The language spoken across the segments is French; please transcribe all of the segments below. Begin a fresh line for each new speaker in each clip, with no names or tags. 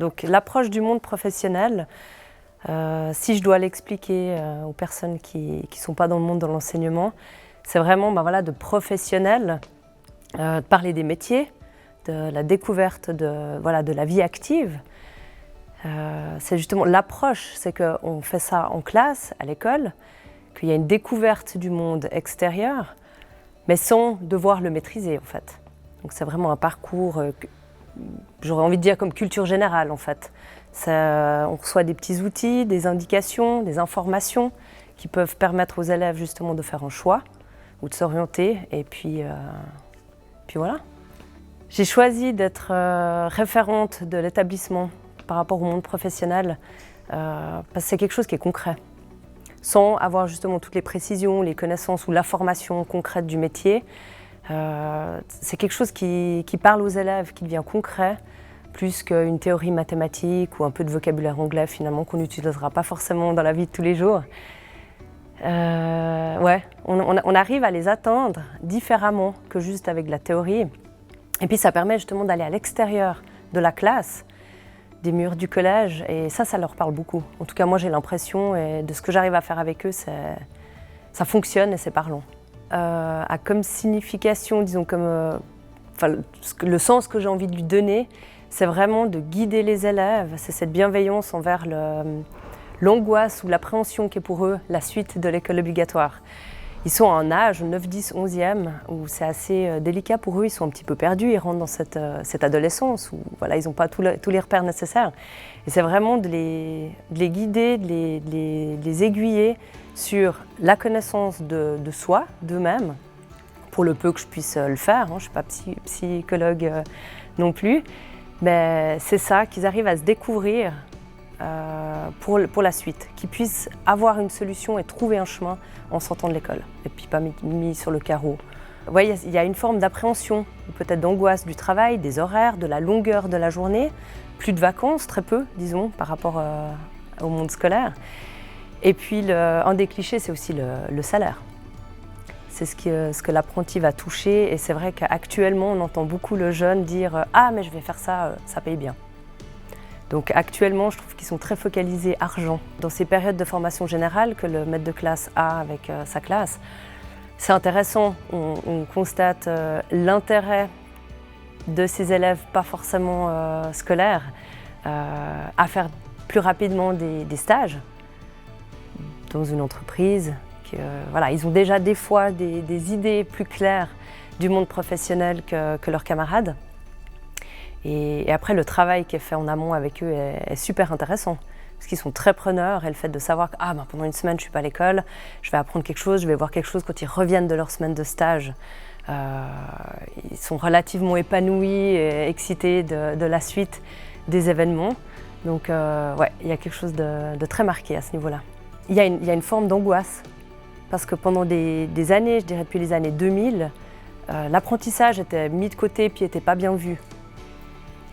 Donc l'approche du monde professionnel, si je dois l'expliquer aux personnes qui ne sont pas dans le monde de l'enseignement, c'est vraiment de professionnels, de parler des métiers, de la découverte de la vie active. C'est justement l'approche, c'est qu'on fait ça en classe, à l'école, qu'il y a une découverte du monde extérieur, mais sans devoir le maîtriser en fait. Donc c'est vraiment un parcours, j'aurais envie de dire comme culture générale en fait. On reçoit des petits outils, des indications, des informations qui peuvent permettre aux élèves justement de faire un choix ou de s'orienter et puis voilà. J'ai choisi d'être référente de l'établissement par rapport au monde professionnel parce que c'est quelque chose qui est concret. Sans avoir justement toutes les précisions, les connaissances ou la formation concrète du métier, c'est quelque chose qui parle aux élèves, qui devient concret, plus qu'une théorie mathématique ou un peu de vocabulaire anglais finalement qu'on n'utilisera pas forcément dans la vie de tous les jours. On arrive à les atteindre différemment que juste avec de la théorie. Et puis ça permet justement d'aller à l'extérieur de la classe, des murs du collège, et ça leur parle beaucoup. En tout cas, moi j'ai l'impression, et de ce que j'arrive à faire avec eux, ça fonctionne et c'est parlant. A comme signification, disons, le sens que j'ai envie de lui donner, c'est vraiment de guider les élèves, c'est cette bienveillance envers l'angoisse ou l'appréhension qui est pour eux la suite de l'école obligatoire. Ils sont à un âge, 9, 10, 11e, où c'est assez délicat pour eux, ils sont un petit peu perdus, ils rentrent dans cette adolescence où ils n'ont pas tous les repères nécessaires. Et c'est vraiment de les guider, de les aiguiller sur la connaissance de soi, d'eux-mêmes, pour le peu que je puisse le faire, je ne suis pas psychologue non plus, mais c'est ça, qu'ils arrivent à se découvrir pour la suite, qu'ils puissent avoir une solution et trouver un chemin en sortant de l'école, et puis pas mis sur le carreau. Il y a une forme d'appréhension, peut-être d'angoisse du travail, des horaires, de la longueur de la journée, plus de vacances, très peu, disons, par rapport au monde scolaire. Et puis, un des clichés, c'est aussi le salaire. C'est ce que l'apprenti va toucher, et c'est vrai qu'actuellement, on entend beaucoup le jeune dire « Ah, mais je vais faire ça, ça paye bien ». Donc actuellement, je trouve qu'ils sont très focalisés argent. Dans ces périodes de formation générale que le maître de classe a avec sa classe, c'est intéressant, on constate l'intérêt de ces élèves, pas forcément scolaires, à faire plus rapidement des stages dans une entreprise. Ils ont déjà des fois des idées plus claires du monde professionnel que leurs camarades. Et après, le travail qui est fait en amont avec eux est super intéressant, parce qu'ils sont très preneurs, et le fait de savoir que pendant une semaine, je ne suis pas à l'école, je vais apprendre quelque chose, je vais voir quelque chose quand ils reviennent de leur semaine de stage. Ils sont relativement épanouis et excités de la suite des événements. Donc, il y a quelque chose de très marqué à ce niveau-là. Il y a une forme d'angoisse, parce que pendant des années, je dirais depuis les années 2000, l'apprentissage était mis de côté puis n'était pas bien vu.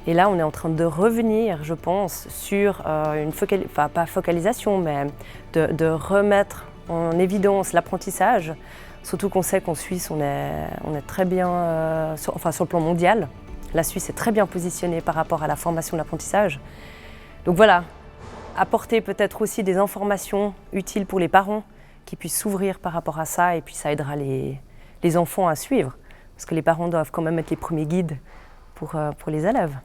Et là, on est en train de revenir, je pense, sur pas focalisation, mais de remettre en évidence l'apprentissage. Surtout qu'on sait qu'en Suisse, on est très bien, sur le plan mondial. La Suisse est très bien positionnée par rapport à la formation de l'apprentissage. Donc voilà, apporter peut-être aussi des informations utiles pour les parents qui puissent s'ouvrir par rapport à ça, et puis ça aidera les enfants à suivre. Parce que les parents doivent quand même être les premiers guides pour les élèves.